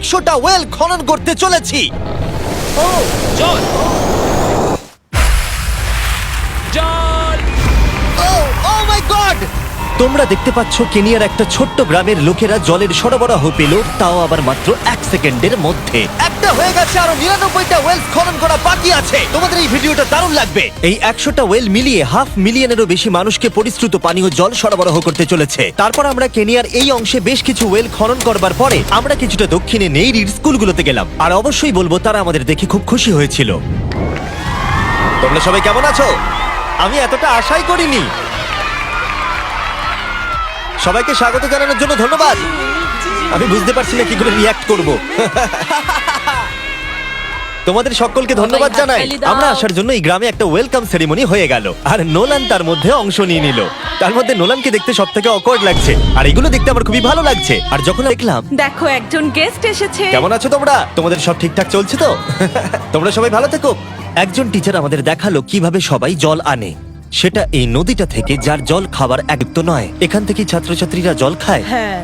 100টা well খনন করতে চলেছি। ও জল জল ও মাই গড! তোমরা দেখতে পাচ্ছ কেনিয়ার একটা ছোট্ট গ্রামের লোকেরা জলের সরবরাহ পেল, তাও আবার মাত্র 1 সেকেন্ডের মধ্যে। একটা হয়ে গেছে, আরো 99টা ওয়েলস খনন করা বাকি আছে। তোমাদের এই ভিডিওটা দারুণ লাগবে। এই 100টা ওয়েল মিলিয়ে 500,000-এরও বেশি মানুষকে পরিশ্রুত পানীয় জল সরবরাহ করতে চলেছে। তারপর আমরা কেনিয়ার এই অংশে বেশ কিছু ওয়েল খনন করবার পরে আমরা কিছুটা দক্ষিণে নেইরির স্কুলগুলোতে গেলাম, আর অবশ্যই বলবো তারা আমাদের দেখে খুব খুশি হয়েছিল। তোমরা সবাই কেমন আছো? আমি এতটা আশাই করিনি। সবাইকে স্বাগত জানানোর জন্য ধন্যবাদ। আমি বুঝতে পারছি না কি করে রিঅ্যাক্ট করব। তোমাদের সকলকে ধন্যবাদ জানাই। আমরা আসার জন্য এই গ্রামে একটা ওয়েলকাম সেরিমনি হয়ে গেল, আর নোলান তার মধ্যে অংশ নিয়ে নিল। তার মধ্যে নোলানকে দেখতে সবথেকে অকওয়ার্ড লাগছে, আর এগুলো দেখতে আমার খুবই ভালো লাগছে। আর যখন দেখলাম, দেখো একজন গেস্ট এসেছে। কেমন আছো তোমরা? তোমাদের সব ঠিকঠাক চলছে তো? তোমরা সবাই ভালো থেকো। একজন টিচার আমাদের দেখালো কিভাবে সবাই জল আনে। সেটা এই নদীটা থেকে, যার জল খাবার একদম নয়। এখান থেকে ছাত্রছাত্রীরা জল খায়। হ্যাঁ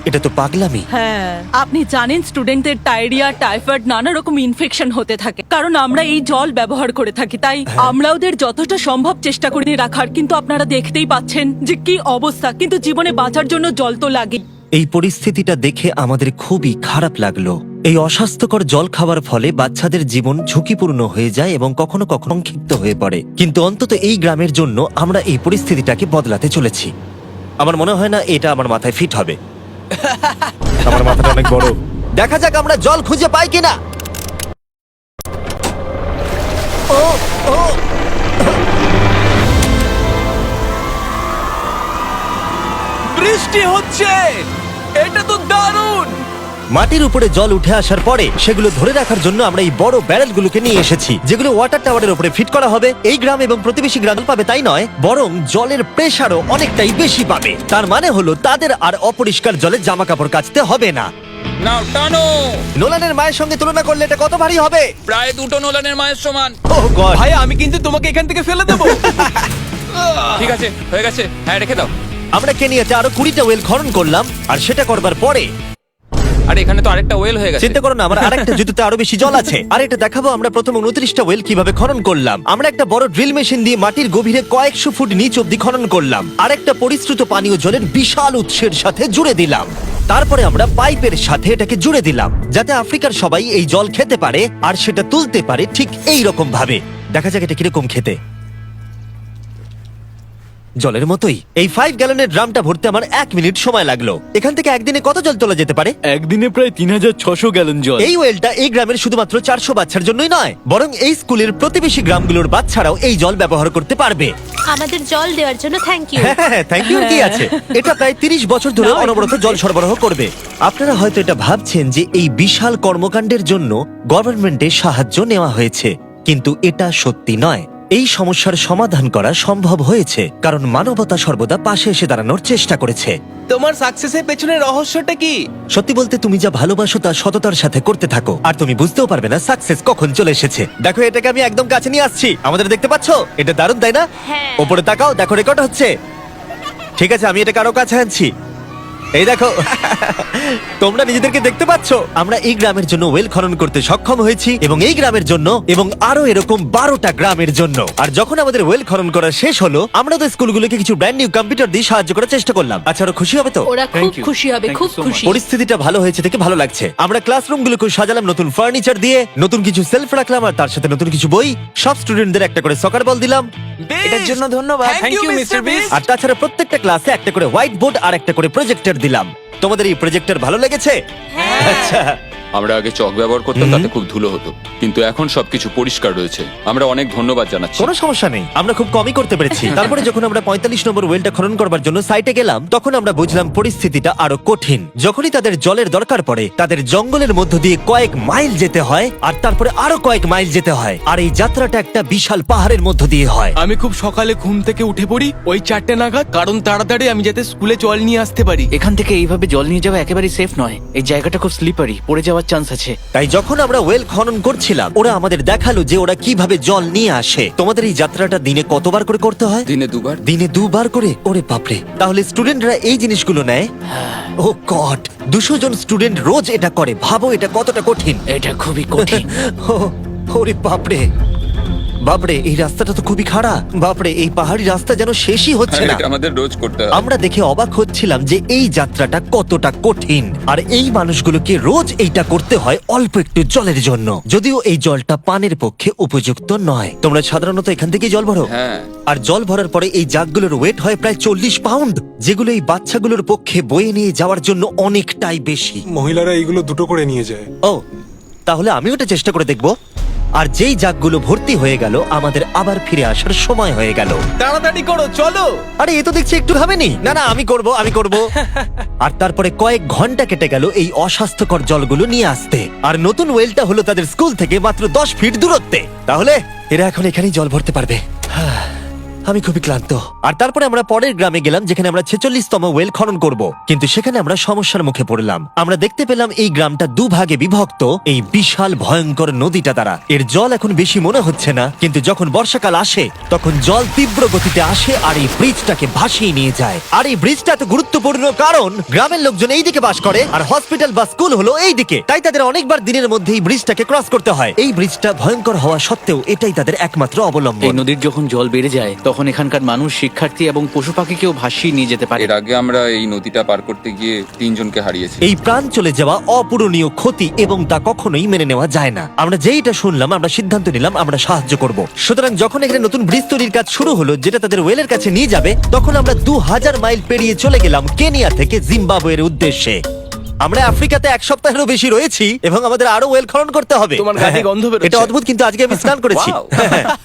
এটা তো পাগলামি। হ্যাঁ, আপনি জানেন স্টুডেন্টদের ডায়রিয়া, টাইফয়েড, নানা রকম ইনফেকশন হতে থাকে, কারণ আমরা এই জল ব্যবহার করে থাকি। তাই আমরা ওদের যতটা সম্ভব চেষ্টা করি রাখার, কিন্তু আপনারা দেখতেই পাচ্ছেন যে কি অবস্থা। কিন্তু জীবনে বাঁচার জন্য জল তো লাগে। এই পরিস্থিতিটা দেখে আমাদের খুবই খারাপ লাগলো। এই অস্বাস্থ্যকর জল খাওয়ার ফলে বাচ্চাদের জীবন ঝুঁকিপূর্ণ হয়ে যায় এবং কখনো কখনো সংক্ষিপ্ত হয়ে পড়ে। কিন্তু অন্তত এই গ্রামের জন্য আমরা এই পরিস্থিতিটাকে বদলাতে চলেছি। আমার মনে হয় না এটা আমার মাথায় ফিট হবে। আমার মাথাটা অনেক বড়। দেখা যাক আমরা জল খুঁজে পাই কিনা। ও ও বৃষ্টি হচ্ছে, এটা তো দারুণ। মাটির উপরে জল উঠে আসার পরে সেগুলো ধরে রাখার জন্য আমরা এই বড় ব্যারেলগুলোকে নিয়ে এসেছি, যেগুলো ওয়াটার টাওয়ারের উপরে ফিট করা হবে। এই গ্রাম এবং প্রতিবেশী গ্রাম পাবে তাই নয়, বরং জলের প্রেসারও অনেকটাই বেশি পাবে। তার মানে হলো তাদের আর অপরিষ্কার জলে জামা কাপড় কাচতে হবে না। নাও টানো। নোলানের মায়ের সঙ্গে তুলনা করলে এটা কত ভারী হবে? প্রায় 2টো নোলানের মায়ের সমান। ওহ গড! ভাই আমি কিন্তু তোমাকে এখান থেকে ফেলে দেবো। ঠিক আছে, হয়ে গেছে। হ্যাঁ, রেখে দাও। আমরা কেনিয়াতে আরো 20টা ওয়েল খনন করলাম, আর সেটা করবার পরে আরে এখানে তো আরেকটা ওয়েল হয়ে গেছে। চিন্তা করো না, আমার আরেকটা জুতোতে আরো বেশি জল আছে। আর এটা দেখাবো আমরা প্রথম 29টা ওয়েল কিভাবে খনন করলাম। আমরা একটা বড় ড্রিল মেশিন দিয়ে মাটির গভীরে কয়েকশো ফুট নিচ অব্দি খনন করলাম, আর একটা পরিশ্রুত পানীয় জলের বিশাল উৎসের সাথে জুড়ে দিলাম। তারপরে আমরা পাইপের সাথে এটাকে জুড়ে দিলাম, যাতে আফ্রিকার সবাই এই জল খেতে পারে আর সেটা তুলতে পারে ঠিক এই রকম ভাবে। দেখা যাক এটা কিরকম খেতে। জলের মতোই। এই 5 গ্যালনের ড্রামটা ভরতে আমার 1 মিনিট সময় লাগলো। এখান থেকে একদিনে কত জল তোলা যেতে পারে? একদিনে প্রায় 3600 গ্যালন জল। এই ওয়েলটা এই গ্রামের শুধুমাত্র 400 বাচ্চার জন্যই নয়, বরং এই স্কুলের প্রতিবেশী গ্রামগুলোর বাচ্চারাও এই জল ব্যবহার করতে পারবে। আমাদের জল দেওয়ার জন্য থ্যাংক ইউ। হ্যাঁ, থ্যাংক ইউ কি আছে। এটা প্রায় 30 বছর ধরে অনবরত জল সরবরাহ করবে। আপনারা হয়তো এটা ভাবছেন যে এই বিশাল কর্মকাণ্ডের জন্য গভর্নমেন্টের সাহায্য নেওয়া হয়েছে, কিন্তু এটা সত্যি নয়। এই সমস্যার সমাধান করা সম্ভব হয়েছে কারণ মানবতা সর্বদা পাশে এসে দাঁড়ানোর চেষ্টা করেছে। তোমার সাকসেসের পেছনে রহস্যটা কি? সত্যি বলতে, তুমি যা ভালোবাসো তা সততার সাথে করতে থাকো, আর তুমি বুঝতেও পারবে না সাকসেস কখন চলে এসেছে। দেখো, এটাকে আমি একদম কাছে নিয়ে আসছি। আমাদের দেখতে পাচ্ছো? এটা দারুণ, তাই না? হ্যাঁ। ওপরে তাকাও, দেখো রেকর্ড হচ্ছে। ঠিক আছে, আমি এটাকে আরো কাছে আনছি। এই দেখো, তোমরা নিজেদেরকে দেখতে পাচ্ছো? আমরা এই গ্রামের জন্য ওয়েল খনন করতে সক্ষম হয়েছি, এবং এই গ্রামের জন্য, এবং আরো এরকম 12টা গ্রামের জন্য। আর যখন আমাদের ওয়েল খনন করা শেষ হলো, আমরা তো স্কুলগুলোকে কিছু ব্র্যান্ড নিউ কম্পিউটার দিয়ে সাহায্য করার চেষ্টা করলাম। আচ্ছা, ওরা খুশি হবে তো? ওরা খুব Thank you. খুশি হবে, Thank খুব you so খুশি। পরিস্থিতিটা ভালো হয়েছে থেকে ভালো লাগছে। আমরা ক্লাসরুমগুলোকে সাজালাম নতুন ফার্নিচার দিয়ে, নতুন কিছু সেলফ রাখলাম, আর তার সাথে নতুন কিছু বই। সব স্টুডেন্টদের একটা করে সকার বল দিলাম। এটার জন্য ধন্যবাদ। Thank you, Mr. Beast. আর তাছাড়া প্রত্যেকটা ক্লাসে একটা করে হোয়াইট বোর্ড আর একটা করে প্রজেক্টর দিলাম। তোমাদের এই প্রজেক্টর ভালো লেগেছে? আচ্ছা, আমরা আগে চক ব্যবহার করতাম, তাতে খুব ধুলো হতো, কিন্তু এখন সবকিছু পরিষ্কার রয়েছে। আমরা অনেক ধন্যবাদ জানাচ্ছি। কোনো সমস্যা নেই, আমরা খুব কমই করতে পেরেছি। তারপরে যখন আমরা 45 নম্বর ওয়েলটা খনন করবার জন্য সাইটে গেলাম, তখন আমরা বুঝলাম পরিস্থিতিটা আরো কঠিন। যখনই তাদের জলের দরকার পড়ে, তাদের জঙ্গলের মধ্য দিয়ে কয়েক মাইল যেতে হয়, আর তারপরে আরো কয়েক মাইল যেতে হয়, আর এই যাত্রাটা একটা বিশাল পাহাড়ের মধ্য দিয়ে হয়। আমি খুব সকালে ঘুম থেকে উঠে পড়ি ওই 4টে নাগাদ, কারণ তাড়াতাড়ি আমি যাতে স্কুলে জল নিয়ে আসতে পারি। এখান থেকে এইভাবে জল নিয়ে যাওয়া একেবারেই সেফ নয়। এই জায়গাটা খুব স্লিপারি, পড়ে যাওয়ার হওয়ার চান্স আছে। তাই যখন আমরা ওয়েল খনন করছিলাম ওরা আমাদের দেখালো যে ওরা কিভাবে জল নিয়ে আসে। তোমাদের এই যাত্রাটা দিনে কতবার করে করতে হয়? দিনে 2 বার। দিনে 2 বার করে? ওরে বাপরে, তাহলে স্টুডেন্টরা এই জিনিসগুলো নেয়? ও গড, 200 জন স্টুডেন্ট রোজ এটা করে। ভাবো এটা কতটা কঠিন। এটা খুবই কঠিন। ওরে বাপরে, বাপরে এই রাস্তাটা তো খুবই খাড়া। বাপরে, এই পাহাড়ি রাস্তা যেন শেষই হচ্ছে না। এটা আমাদের রোজ করতে হয়। আমরা দেখে অবাক হচ্ছিলাম যে এই যাত্রাটা কতটা কঠিন, আর এই মানুষগুলোকে রোজ এইটা করতে হয় অল্প একটু জলের জন্য। যদিও এই জলটা পানের পক্ষে উপযুক্ত নয়। তোমরা সাধারণত এখান থেকে জল ভরো, হ্যাঁ। আর জল ভরার পরে এই জাগগুলোর ওয়েট হয় প্রায় 40 পাউন্ড, যেগুলো এই বাচ্চাগুলোর পক্ষে বয়ে নিয়ে যাওয়ার জন্য অনেকটাই বেশি। মহিলারা এইগুলো দুটো করে নিয়ে যায়। ও, তাহলে আমিও এটা চেষ্টা করে দেখব। আর যেই জাগগুলো ভর্তি হয়ে গেল, আমাদের আবার ফিরে আসার সময় হয়ে গেল। তাড়াতাড়ি করো, চলো। আরে এ তো দেখছি একটু ঘামেনি। না না, আমি করব। আর তারপরে কয়েক ঘন্টা কেটে গেল এই অস্বাস্থ্যকর জলগুলো নিয়ে আসতে। আর নতুন ওয়েলটা হলো তাদের স্কুল থেকে মাত্র 10 ফিট দূরত্বে। তাহলে এরা এখন এখানেই জল ভরতে পারবে। আমি খুবই ক্লান্ত। আর তারপরে আমরা পরের গ্রামে গেলাম, যেখানে আমরা 46তম ওয়েল খনন করব। কিন্তু সেখানে আমরা সমস্যার মুখে পড়লাম। আমরা দেখতে পেলাম এই গ্রামটা 2 ভাগে বিভক্ত এই বিশাল ভয়ঙ্কর নদীটা দ্বারা। এর জল এখন বেশি মনে হচ্ছে না, কিন্তু যখন বর্ষাকাল আসে তখন জল তীব্র গতিতে আসে আর এই ব্রিজটাকে ভাসিয়ে নিয়ে যায়। আর এই ব্রিজটা এত গুরুত্বপূর্ণ কারণ গ্রামের লোকজন এই দিকে বাস করে, আর হসপিটাল বা স্কুল হলো এই দিকে। তাই তাদের অনেকবার দিনের মধ্যে এই ব্রিজটাকে ক্রস করতে হয়। এই ব্রিজটা ভয়ঙ্কর হওয়া সত্ত্বেও এটাই তাদের একমাত্র এই অবলম্বন। নদীর যখন জল বেড়ে যায় তখন এখানকার মানুষ, শিক্ষার্থী এবং পশু পাখিকেও ভাসিয়ে নিয়ে যেতে পারে। এর আগে আমরা এই নদীটা পার করতে গিয়ে 3 জনকে হারিয়েছি। এই প্রাণ চলে যাওয়া অপূরণীয় ক্ষতি, এবং তা কখনোই মেনে নেওয়া যায় না। আমরা যেইটা শুনলাম, আমরা সিদ্ধান্ত নিলাম আমরা সাহায্য করব। সুতরাং যখন এখানে নতুন ব্রিজ তৈরির কাজ শুরু হলো, যেটা তাদের ওয়েলের কাছে নিয়ে যাবে, তখন আমরা 2000 মাইল পেরিয়ে চলে গেলাম কেনিয়া থেকে জিম্বাবুয়ের উদ্দেশ্যে। আমরা আফ্রিকাতে 1 সপ্তাহেরও বেশি রয়েছি, এবং আমাদের আরো ওয়েল খনন করতে হবে। তোমার গায়ে গন্ধ বেরোচ্ছে। এটা অদ্ভুত, কিন্তু আজকে আমি স্নান করেছি। Wow!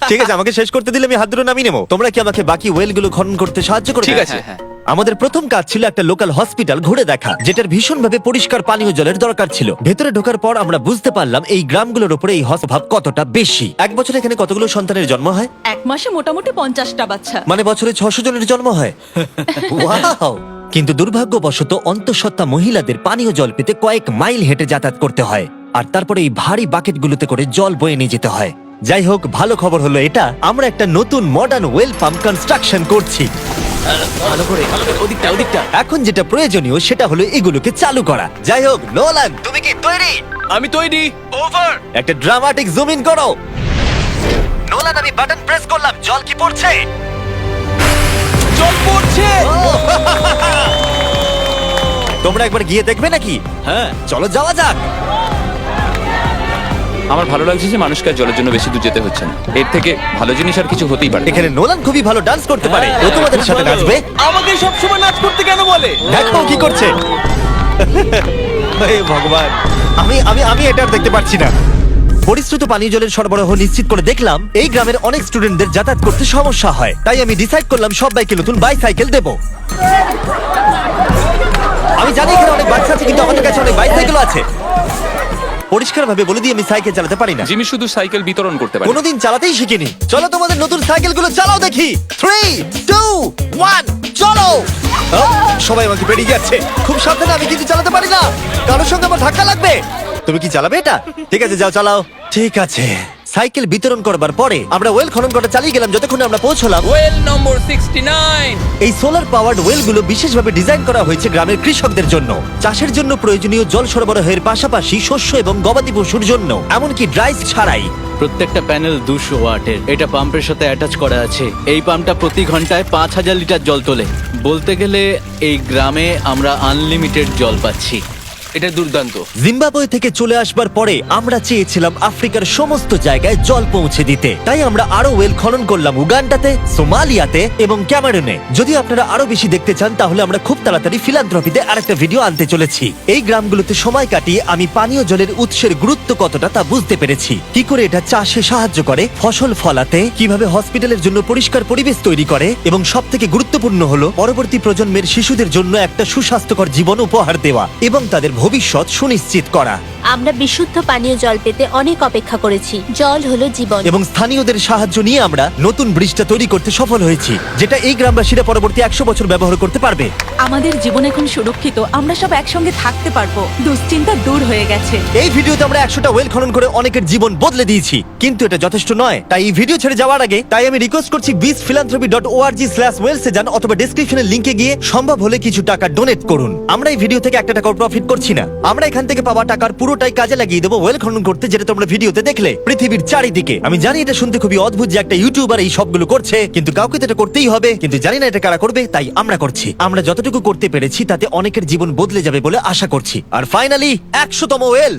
ঠিক আছে, আমাকে শেষ করতে দিলে আমি হাত দুটো নামিয়ে নেবো। তোমরা কি আমাকে বাকি ওয়েলগুলো খনন করতে সাহায্য করবে? ঠিক আছে। হ্যাঁ। আমাদের প্রথম কাজ ছিল একটা লোকাল হসপিটাল ঘুরে দেখা, যেটার ভীষণভাবে পরিষ্কার পানীয় জলের দরকার ছিল। ভেতরে ঢোকার পর আমরা বুঝতে পারলাম এই গ্রামগুলোর উপরে এই হস্তভাব কতটা বেশি। এক বছরে এখানে কতগুলো সন্তানের জন্ম হয়? এক মাসে মোটামুটি 50টা বাচ্চা। মানে বছরে 600 জনের জন্ম হয়। ওয়াও! কিন্তু দুর্ভাগ্যবশত অন্তঃসত্ত্বা মহিলাদের পানীয় জল পেতে কয়েক মাইল হেঁটে যাতায়াত করতে হয়, আর তারপরে এই ভারী বাকেটগুলোতে করে জল বয়ে নিয়ে যেতে হয়। যাই হোক, ভালো খবর হলো এটা, আমরা একটা নতুন মডার্ন ওয়েল পাম্প কনস্ট্রাকশন করছি। ভালো করে, ওদিকটা। এখন যেটা প্রয়োজনীয় সেটা হলো এগুলোকে চালু করা। যাই হোক, নোলান, তুমি কি তৈরি? আমি তৈরি। ওভার! একটা ড্রামাটিক জুম ইন করো। নোলান, আমি বাটন প্রেস করলাম, জল কি পড়ছে? জল পড়ছে। তোমরা একবার গিয়ে দেখবে নাকি? হ্যাঁ, চলো যাওয়া যাক। আমার ভালো লাগছে যে মানুষকে আর জলের জন্য বেশি দূর যেতে হচ্ছে না। এর থেকে ভালো জিনিস আর কিছু হতেই পারে না। এখানে নোলান খুবই ভালো ডান্স করতে পারে। ও তোমাদের সাথে নাচবে। আমাকে সবসময় নাচ করতে কেন বলে? দেখো কি করছে। হে ভগবান, আমি আমি আমি এটা আর দেখতে পাচ্ছি না। পরিশ্রুত পানীয় জলের সরবরাহ নিশ্চিত করে দেখলাম এই গ্রামের অনেক স্টুডেন্টদের যাতায়াত করতে সমস্যা হয়। তাই আমি ডিসাইড করলাম সবাইকে নতুন বাইসাইকেল দেব। আমি জানি এখানে অনেক বাচ্চা আছে, কিন্তু আমাদের কাছে অনেক বাইসাইকেল আছে। পরিষ্কারভাবে বলে দিই, আমি সাইকেল চালাতে পারি না। জিমি শুধু সাইকেল বিতরণ করতে পারে। কোনোদিন চালাতেই শিখিনি। চলো তোমাদের নতুন সাইকেলগুলো চালাও দেখি। 3, 2, 1, চলো। সবাই আমাকে বেরিয়ে যাচ্ছে। খুব সাবধানে, আমি কিছু চালাতে পারি না। কারোর সঙ্গে আমার ধাক্কা লাগবে। তুমি কি চালাবে এটা? ঠিক আছে, যাও চালাও। ঠিক আছে। সাইকেল বিতরণ করবার পরে আমরা ওয়েল খনন করা চালিয়ে গেলাম যতক্ষণ আমরা পৌঁছলাম ওয়েল নম্বর 69। এই সোলার পাওয়ার্ড ওয়েলগুলো বিশেষভাবে ডিজাইন করা হয়েছে গ্রামের কৃষকদের জন্য। চাষের জন্য প্রয়োজনীয় জল সরবরাহের পাশাপাশি শস্য এবং গবাদি পশুর জন্য, এমনকি ড্রাইস ছাড়াই। প্রত্যেকটা প্যানেল 200 ওয়াটের। এটা পাম্পের সাথে অ্যাটাচ করা আছে। এই পাম্পটা প্রতি ঘন্টায় 5000 লিটার জল তোলে। বলতে গেলে এই গ্রামে আমরা আনলিমিটেড জল পাচ্ছি। এটা দুর্দান্ত। জিম্বাবুয়ে থেকে চলে আসবার পরে আমরা চেয়েছিলাম আফ্রিকার সমস্ত জায়গায় জল পৌঁছে দিতে। তাই আমরা আরো ওয়েল খনন করলাম উগান্ডাতে, সোমালিয়াতে এবং ক্যামেরুনে। যদি আপনারা আরো বেশি দেখতে চান, তাহলে আমরা খুব তাড়াতাড়ি ফিলান্থ্রপিতে আরেকটা ভিডিও আনতে চলেছি। এই গ্রামগুলোতে সময় কাটিয়ে আমি পানীয় জলের উৎসের গুরুত্ব কতটা তা বুঝতে পেরেছি। কি করে এটা চাষে সাহায্য করে, ফসল ফলাতে, কিভাবে হসপিটালের জন্য পরিষ্কার পরিবেশ তৈরি করে, এবং সবথেকে গুরুত্বপূর্ণ হলো পরবর্তী প্রজন্মের শিশুদের জন্য একটা সুস্বাস্থ্যকর জীবন উপহার দেওয়া এবং তাদের ভবিষ্যৎ সুনিশ্চিত করা। আমরা বিশুদ্ধ পানীয় জল পেতে অনেক অপেক্ষা করেছি। জল হলো জীবন। এবং স্থানীয়দের সাহায্য নিয়ে আমরা নতুন ব্রিজটা তৈরি করতে সফল হয়েছি, যেটা এই গ্রামবাসীরা পরবর্তী 100 বছর ব্যবহার করতে পারবে। আমাদের জীবন এখন সুরক্ষিত, আমরা সব একসঙ্গে থাকতে পারবো, দুশ্চিন্তা দূর হয়ে গেছে। এই ভিডিওতে আমরা 100টা ওয়েল খনন করে অনেকের জীবন বদলে দিয়েছি, কিন্তু এটা যথেষ্ট নয়। তাই এই ভিডিও ছেড়ে যাওয়ার আগে আমি রিকোয়েস্ট করছি beachphilanthropy.org/wales এ যান, অথবা ডেসক্রিপশনের লিংকে গিয়ে সম্ভব হলে কিছু টাকা ডোনেট করুন। আমরা এই ভিডিও থেকে 1 টাকাও প্রফিট করছি না। আমরা এখান থেকে পাওয়া টাকার পুরোটাই কাজে লাগিয়ে দেবো ওয়েল খনন করতে, যেটা তোমরা ভিডিওতে দেখলে পৃথিবীর চারিদিকে। আমি জানি এটা শুনতে খুবই অদ্ভুত যে একটা ইউটিউবার এই সবগুলো করছে, কিন্তু কাউকে তো এটা করতেই হবে। কিন্তু জানি না এটা কারা করবে, তাই আমরা করছি। আমরা যতটুকু করতে পেরেছি তাতে অনেকের জীবন বদলে যাবে বলে আশা করছি। আর ফাইনালি 100তম ওয়েল।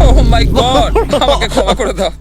ও মাই গড, আমাকে ক্ষমা করে দাও।